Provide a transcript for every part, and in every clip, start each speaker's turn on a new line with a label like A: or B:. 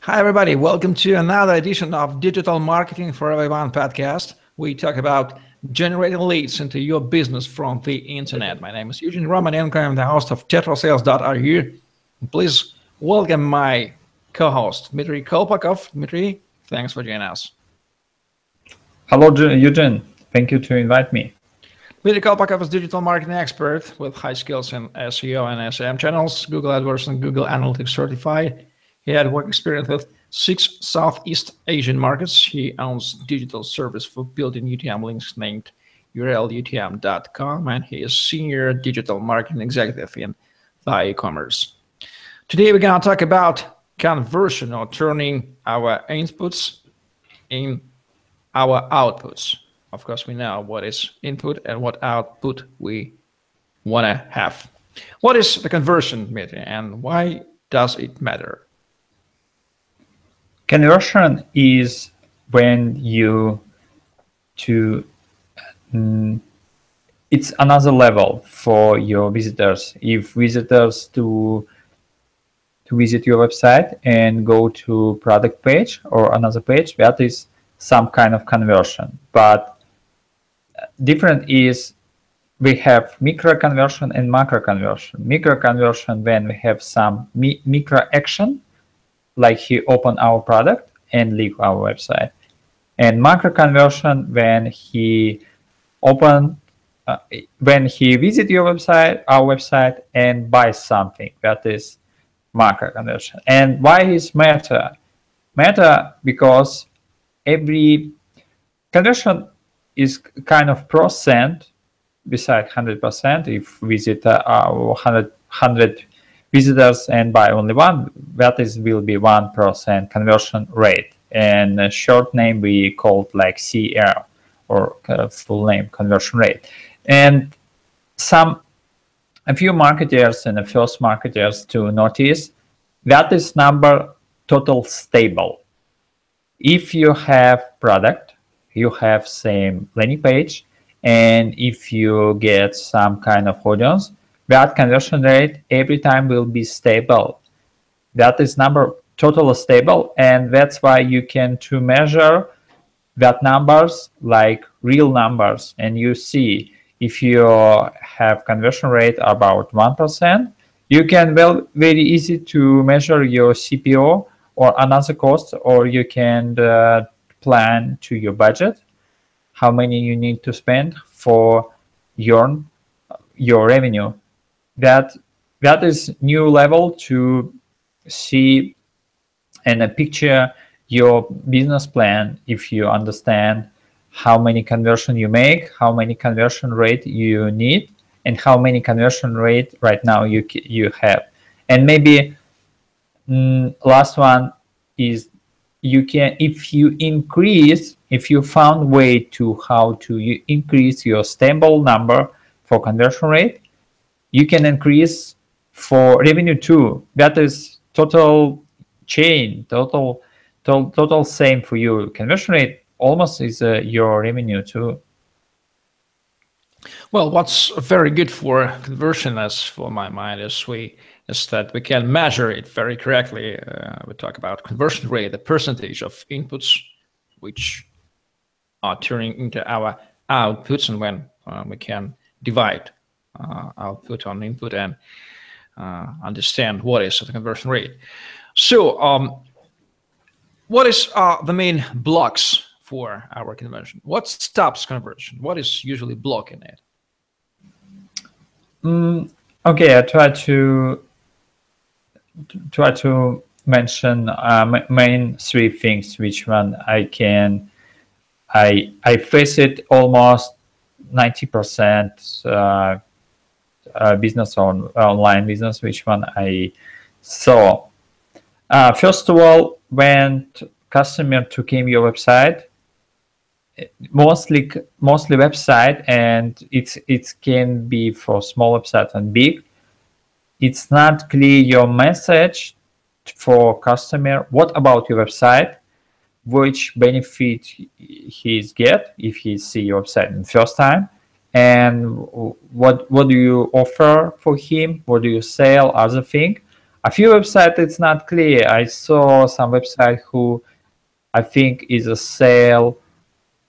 A: Hi, everybody. Welcome to another edition of Digital Marketing for Everyone podcast. We talk about generating leads into your business from the internet. My name is Eugene Romanenko. I'm the host of tetrasales.ru. Please welcome my co-host, Dmitry Kolpakov. Dmitry, thanks for joining us.
B: Hello, Eugene. Thank you to invite me.
A: Dmitry Kolpakov is a digital marketing expert with high skills in SEO and SEM channels, Google AdWords and Google Analytics certified. He had work experience with 6 Southeast Asian markets. He owns digital service for building UTM links named urlutm.com, and he is senior digital marketing executive in Thai e-commerce. Today we're going to talk about conversion, or turning our inputs in our outputs. Of course, we know what is input and what output we want to have. What is the conversion, Dmitry, and why does it matter?
B: Conversion is when it's another level for your visitors. If visitors to visit your website and go to product page or another page, that is some kind of conversion. But different is we have micro conversion and macro conversion. Micro conversion when we have some micro action, like he opened our product and leave our website. And macro conversion when he visit your website, our website, and buys something. That is macro conversion. And why is matter? Matter because every conversion is kind of percent beside 100%. If visit our 100 visitors and buy only one, that will be 1% conversion rate. And a short name we called like CR, or full name conversion rate. And a few marketers and the first marketers to notice that is number total stable. If you have product, you have same landing page, and if you get some kind of audience, that conversion rate every time will be stable. That is number totally stable, and that's why you can to measure that numbers like real numbers. And you see if you have conversion rate about 1%, you can very easy to measure your CPO or another cost, or you can plan to your budget how many you need to spend for your revenue. That is new level to see and a picture your business plan. If you understand how many conversion you make, how many conversion rate you need, and how many conversion rate right now you have. And maybe last one is if you found way to how to increase your stable number for conversion rate, you can increase for revenue too. That is total chain, total same for you. Conversion rate almost is your revenue too.
A: Well, what's very good for conversion, as for my mind, is that we can measure it very correctly. We talk about conversion rate, the percentage of inputs which are turning into our outputs, and when we can divide output on input and understand what is the conversion rate. So what is the main blocks for our conversion? What stops conversion? What is usually blocking it?
B: Okay, I try to mention main three things which one I face it almost 90% business on online business, which one I saw. First of all, when customer to came your website, mostly website, and it can be for small website and big. It's not clear your message for customer. What about your website? Which benefit he's get if he see your website in first time, and what do you offer for him? What do you sell? Other thing. A few websites it's not clear. I saw some website who I think is a sale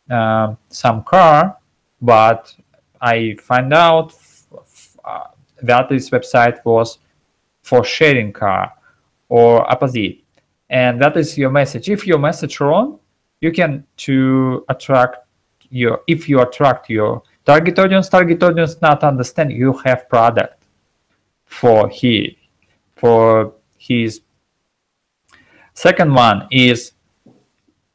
B: some car, but I find out that this website was for sharing car or opposite, and that is your message. If your message wrong, you can to attract your, if you attract your target audience not understand you have product for his. Second one is,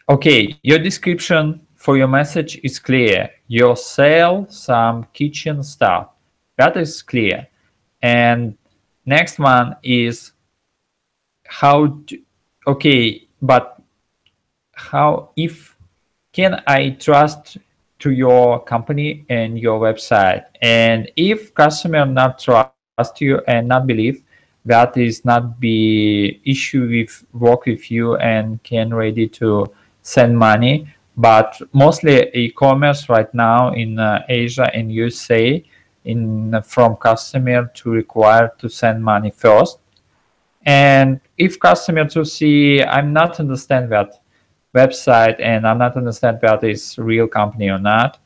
B: okay, your description for your message is clear. You sell some kitchen stuff. That is clear. And next one is how to, okay, but how, if can I trust to your company and your website? And if customer not trust you and not believe, that is not be issue with work with you and can ready to send money. But mostly e-commerce right now in Asia and USA, from customer to require to send money first. And if customer to see, I'm not understand that website and I'm not understand that is real company or not,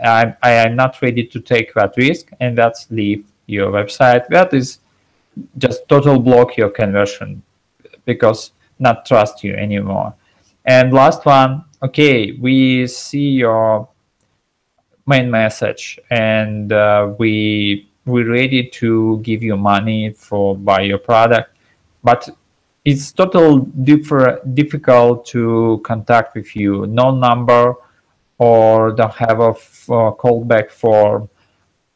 B: I am not ready to take that risk, and that's leave your website. That is just total block your conversion because not trust you anymore. And last one, okay, we see your main message and we're ready to give you money for buy your product, but it's difficult to contact with you. No number, or don't have a callback form,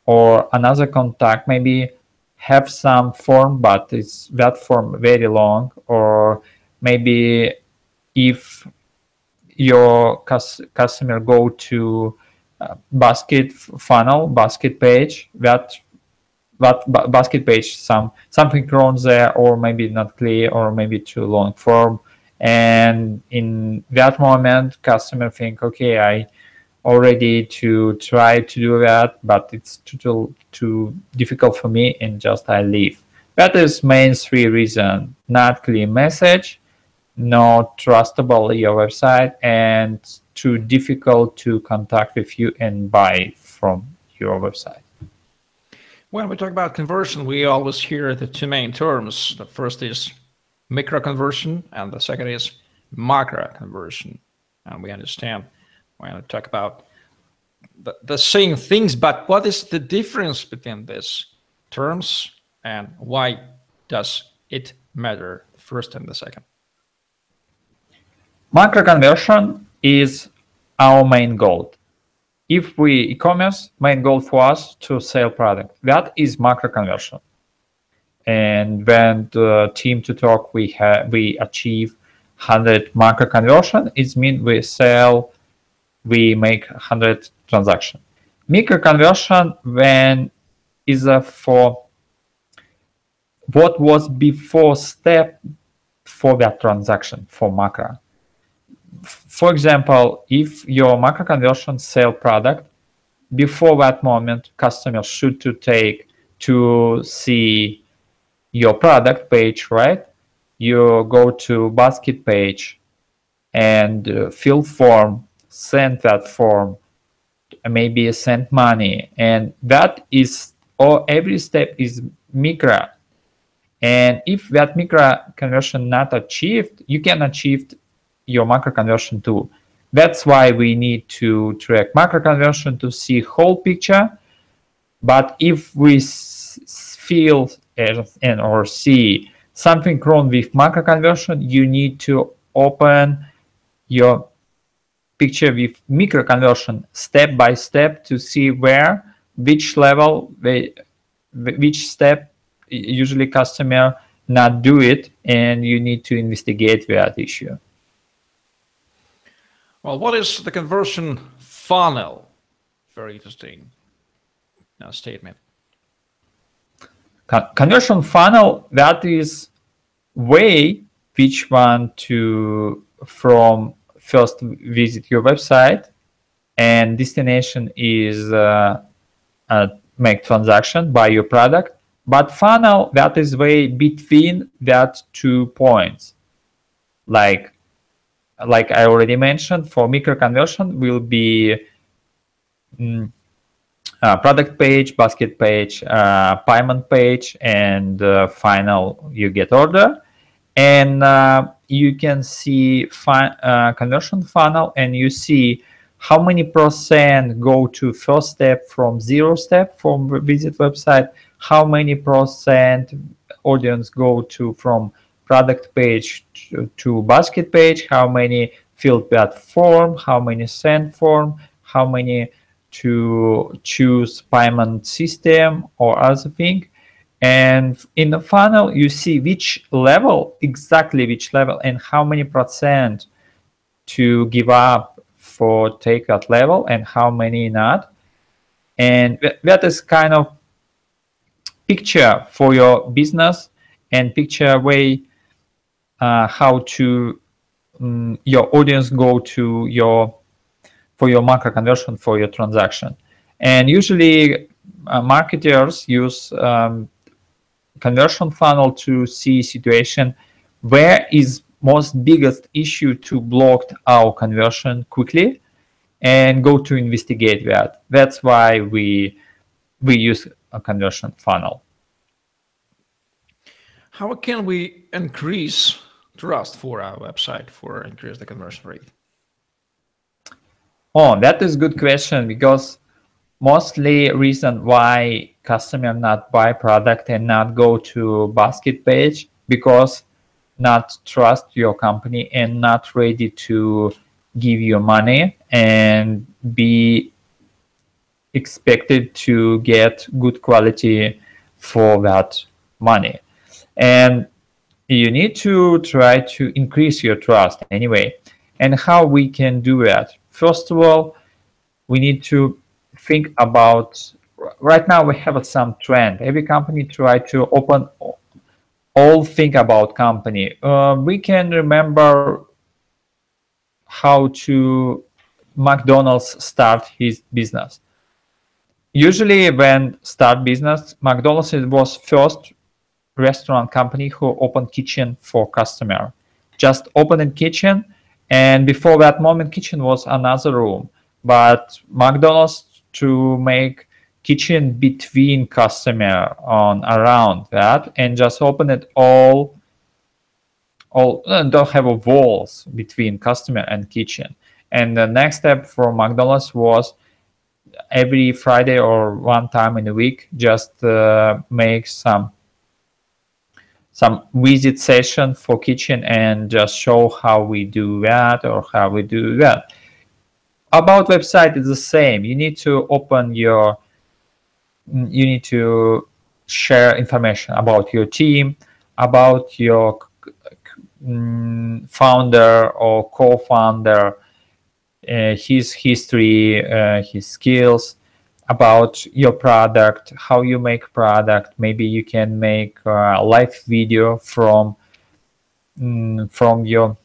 B: or another contact. Maybe have some form, but it's that form very long. Or maybe if your customer go to basket page, that basket page something wrong there, or maybe not clear, or maybe too long form, and in that moment customer think, okay, I already to try to do that, but it's too difficult for me, and just I leave. That is main three reasons: not clear message, not trustable your website, and too difficult to contact with you and buy from your website.
A: When we talk about conversion, we always hear the two main terms. The first is micro conversion, and the second is macro conversion. And we understand when we talk about the same things, but what is the difference between these terms, and why does it matter, the first and the second?
B: Macro conversion is our main goal. If we e-commerce, main goal for us to sell product, that is macro conversion. And when the team to talk, we achieve 100 macro conversion. It means we make 100 transaction. Micro conversion when is for what was before step for that transaction for macro. For example, if your macro conversion sell product, before that moment, customer should to take to see your product page, right? You go to basket page and fill form, send that form, maybe send money, and that is, or every step is micro. And if that micro conversion not achieved, you can achieve your macro conversion too. That's why we need to track macro conversion to see whole picture. But if we feel and or see something wrong with macro conversion, you need to open your picture with micro conversion step by step to see where, which level, which step usually customer not do it, and you need to investigate that issue.
A: Well, what is the conversion funnel? Very interesting statement.
B: Conversion funnel, that is way which one to from first visit your website, and destination is make transaction, buy your product, But funnel, that is way between that 2 points. Like I already mentioned, for micro conversion will be product page, basket page, payment page, and final you get order. And you can see conversion funnel, and you see how many percent go to first step from 0 step from visit website, how many percent audience go to from product page to basket page, how many filled that form, how many send form, how many to choose payment system or other thing. And in the funnel, you see which level, exactly which level, and how many percent to give up for take that level and how many not. And that is kind of picture for your business and picture way how to your audience go to for your macro conversion for your transaction. And usually marketers use conversion funnel to see situation where is most biggest issue to block our conversion quickly and go to investigate that. That's why we use a conversion funnel.
A: How can we increase trust for our website for increase the conversion rate?
B: Oh, that is a good question, because mostly reason why customer not buy product and not go to basket page because not trust your company and not ready to give you money and be expected to get good quality for that money. And you need to try to increase your trust anyway. And how we can do that? First of all, we need to think about, right now we have some trend. Every company try to open all think about company. We can remember how to McDonald's start his business. Usually when start business, McDonald's was first restaurant company who opened kitchen for customer. Just opened a kitchen, and before that moment kitchen was another room. But McDonald's to make kitchen between customer on around that and just open it all don't have a walls between customer and kitchen. And the next step for McDonald's was every Friday or one time in a week just make some visit session for kitchen and just show how we do that or how we do that. About website is the same. You need to open you need to share information about your team, about your founder or co-founder, his history, his skills, about your product, how you make product. Maybe you can make a live video from your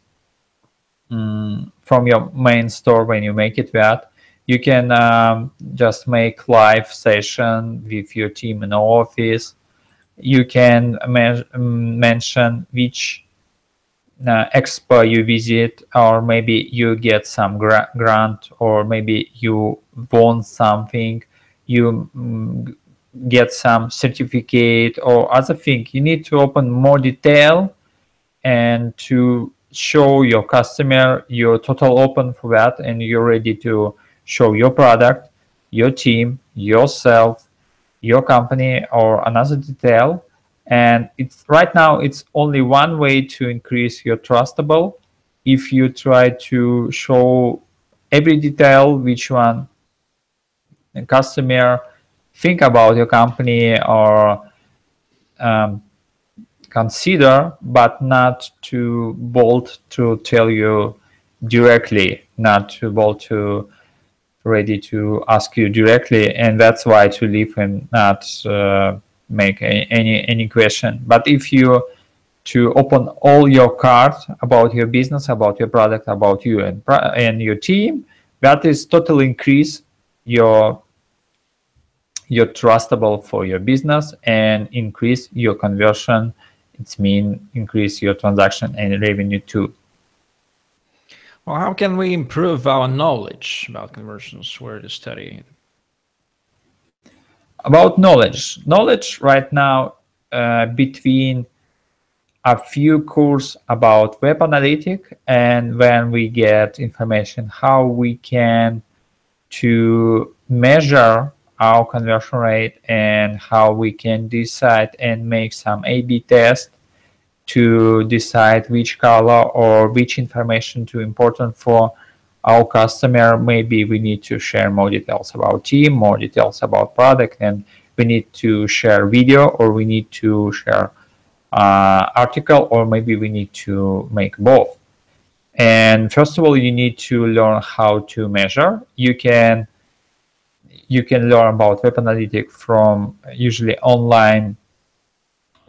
B: main store when you make it that. You can just make live session with your team in the office. You can mention which expo you visit, or maybe you get some grant, or maybe you won something, you get some certificate or other thing. You need to open more detail and to show your customer you're total open for that, and you're ready to show your product, your team, yourself, your company, or another detail. And it's right now it's only one way to increase your trustable. If you try to show every detail which one the customer think about your company or consider, but not too bold to tell you directly, not too bold to ready to ask you directly, and that's why to leave and not make any question. But if you to open all your cards about your business, about your product, about you and your team, that is totally increase your you're trustable for your business and increase your conversion. It means increase your transaction and revenue too.
A: Well, how can we improve our knowledge about conversions? Where to study?
B: About knowledge right now, between a few courses about web analytics, and when we get information how we can to measure our conversion rate and how we can decide and make some A/B test to decide which color or which information too important for our customer. Maybe we need to share more details about team, more details about product, and we need to share video, or we need to share article, or maybe we need to make both. And first of all, you need to learn how to measure. You can learn about web analytics from usually online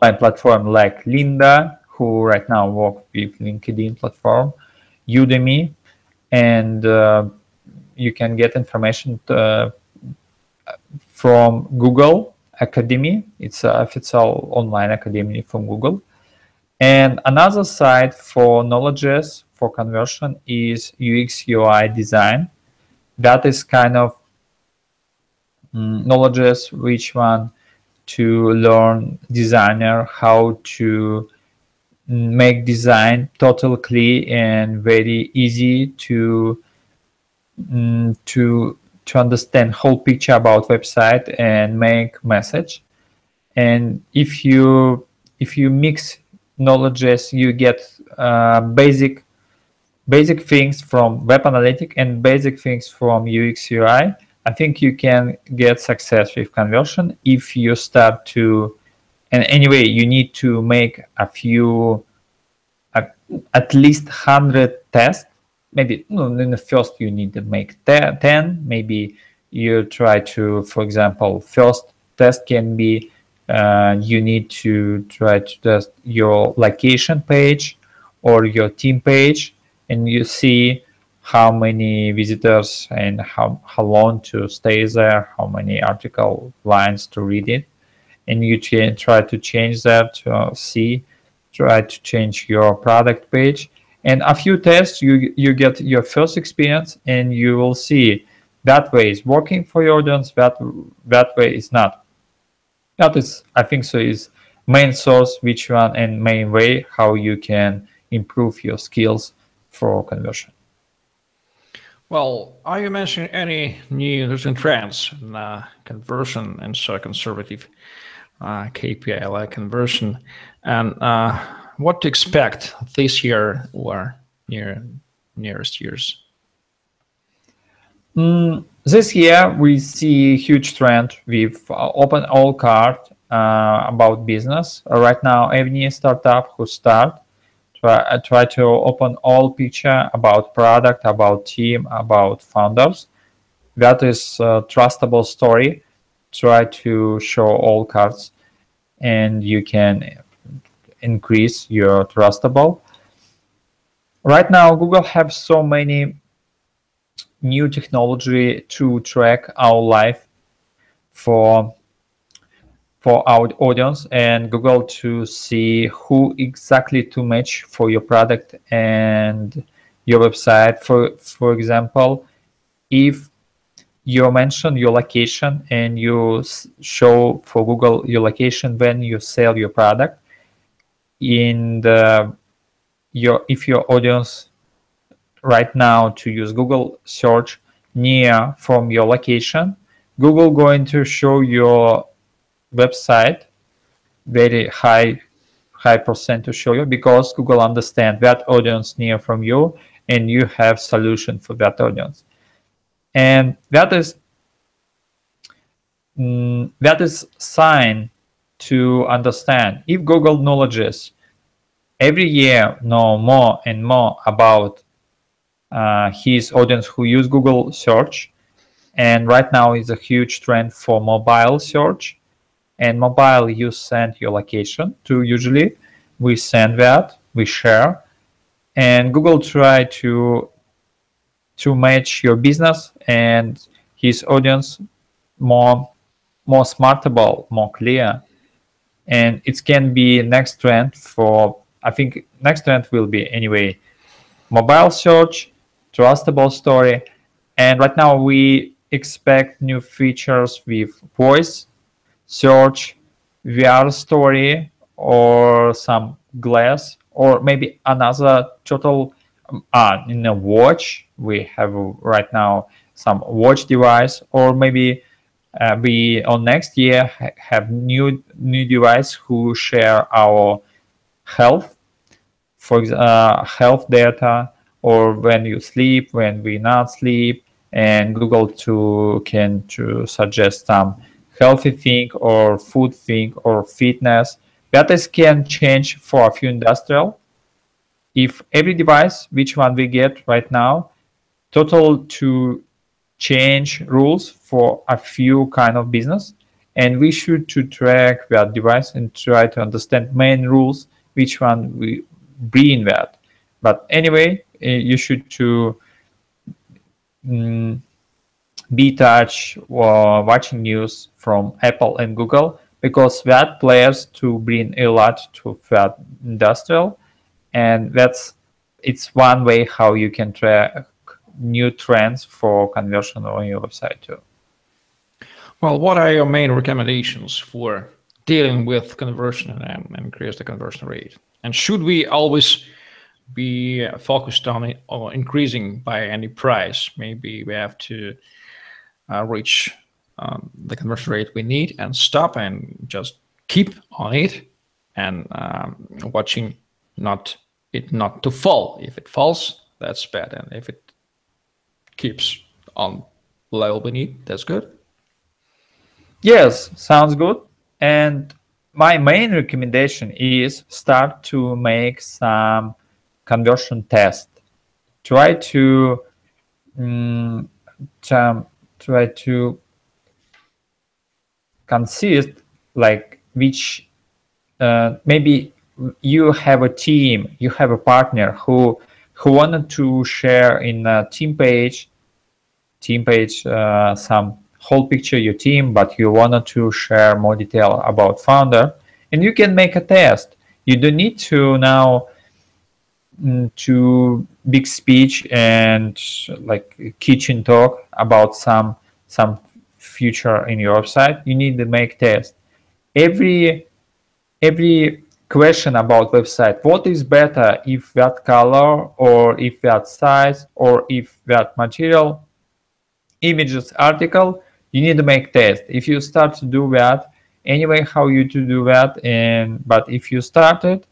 B: platform like Linda, who right now work with LinkedIn platform, Udemy, and you can get information from Google Academy. It's an official online academy from Google. And another side for knowledges for conversion is UX UI design. That is kind of knowledges which one to learn designer how to make design totally clear and very easy to understand whole picture about website and make message. And if you mix knowledges, you get basic things from web analytics and basic things from UX UI. I think you can get success with conversion if you start to, and anyway, you need to make a few, at least 100 tests. Maybe in the first you need to make 10. Maybe you try to, for example, first test can be you need to try to test your location page or your team page, and you see how many visitors and how long to stay there, how many article lines to read it, and you try to change that to try to change your product page. And a few tests, you get your first experience, and you will see that way is working for your audience, that way is not. That is, I think so, is main source, which one, and main way how you can improve your skills for conversion.
A: Well, are you mentioning any new recent trends in conversion and so conservative KPI like conversion, and what to expect this year or nearest years?
B: This year we see a huge trend with open all card about business. Right now, any startup who start try to open all picture about product, about team, about founders. That is a trustable story. Try to show all cards, and you can increase your trustable. Right now, Google have so many new technology to track our life for our audience, and Google to see who exactly to match for your product and your website. For example, if you mention your location and you show for Google your location when you sell your product, if your audience right now to use Google search near from your location, Google going to show your website very high percent to show you, because Google understand that audience near from you, and you have solution for that audience. And that is sign to understand if Google knowledges every year know more and more about his audience who use Google search. And right now is a huge trend for mobile search. And mobile, you send your location to, usually we send that, we share, and Google try to match your business and his audience more more smartable, more clear, and it can be next trend for, I think next trend will be anyway mobile search, trustable story, and right now we expect new features with voice search, VR story, or some glass, or maybe another total in a watch. We have right now some watch device, or maybe we on next year have new device who share our health, for health data, or when you sleep, when we not sleep, and Google can suggest some healthy thing or food thing or fitness. That is can change for a few industrial. If every device, which one we get right now, total to change rules for a few kind of business, and we should to track that device and try to understand main rules, which one we bring that. But anyway, you should to be touch or watching news from Apple and Google, because that players to bring a lot to that industrial, and it's one way how you can track new trends for conversion on your website too.
A: Well, what are your main recommendations for dealing with conversion and increase the conversion rate? And should we always be focused on it or increasing by any price? Maybe we have to reach the conversion rate we need and stop and just keep on it and watching not to fall. If it falls, that's bad, and if it keeps on level we need, that's good.
B: Yes, sounds good. And my main recommendation is start to make some conversion test. Try to consist like which maybe you have a team, you have a partner who wanted to share in a team page some whole picture your team, but you wanted to share more detail about founder, and you can make a test. You don't need to now to big speech and like kitchen talk about some feature in your website. You need to make test. Every question about website, what is better, if that color or if that size or if that material, images, article, you need to make test. If you start to do that, anyway, how you to do that, but if you started,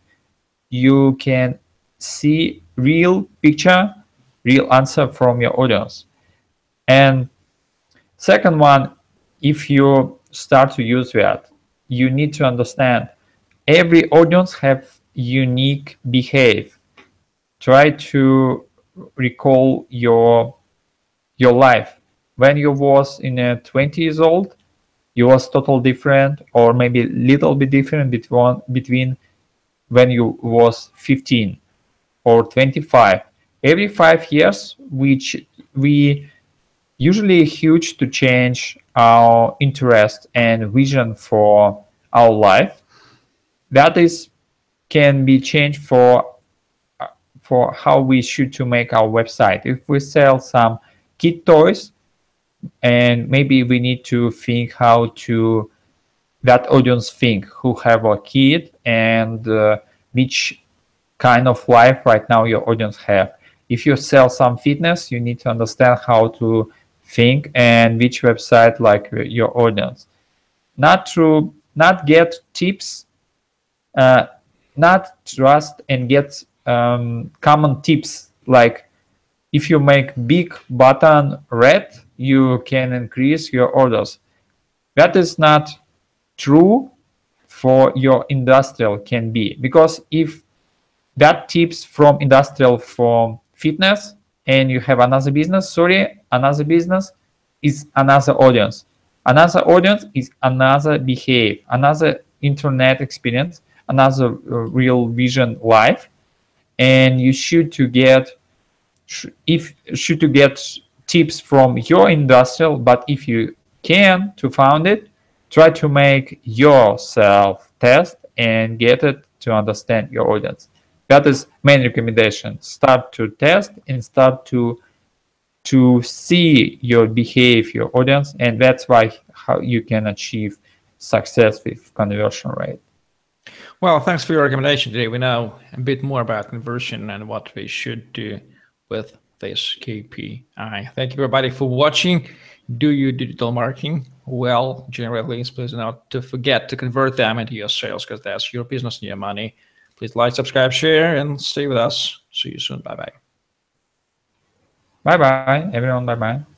B: you can see real picture, real answer from your audience. And second one, if you start to use that, you need to understand every audience have unique behavior. Try to recall your life. When you was in 20 years old, you was totally different, or maybe little bit different between when you was 15 or 25. Every 5 years, which we usually huge to change our interest and vision for our life. That is can be changed for how we should to make our website. If we sell some kid toys, and maybe we need to think how to that audience think who have a kid, and which kind of life right now your audience have. If you sell some fitness, you need to understand how to think and which website like your audience. Not get tips, not trust and get common tips like if you make big button red, you can increase your orders. That is not true for your industrial can be, because if that tips from industrial from fitness and you have another business, another business is another audience. Another audience is another behavior, another internet experience, another real vision life, and you should to get tips from your industrial. But if you can to found it, try to make yourself test and get it to understand your audience. That is main recommendation. Start to test and start to see your behavior audience, and that's how you can achieve success with conversion rate.
A: Well, thanks for your recommendation today. We know a bit more about conversion and what we should do with this KPI. Thank you everybody for watching. Do your digital marketing well, generate leads. Please not to forget to convert them into your sales, because that's your business and your money. Please like, subscribe, share, and stay with us. See you soon. Bye-bye.
B: Bye-bye, everyone. Bye-bye.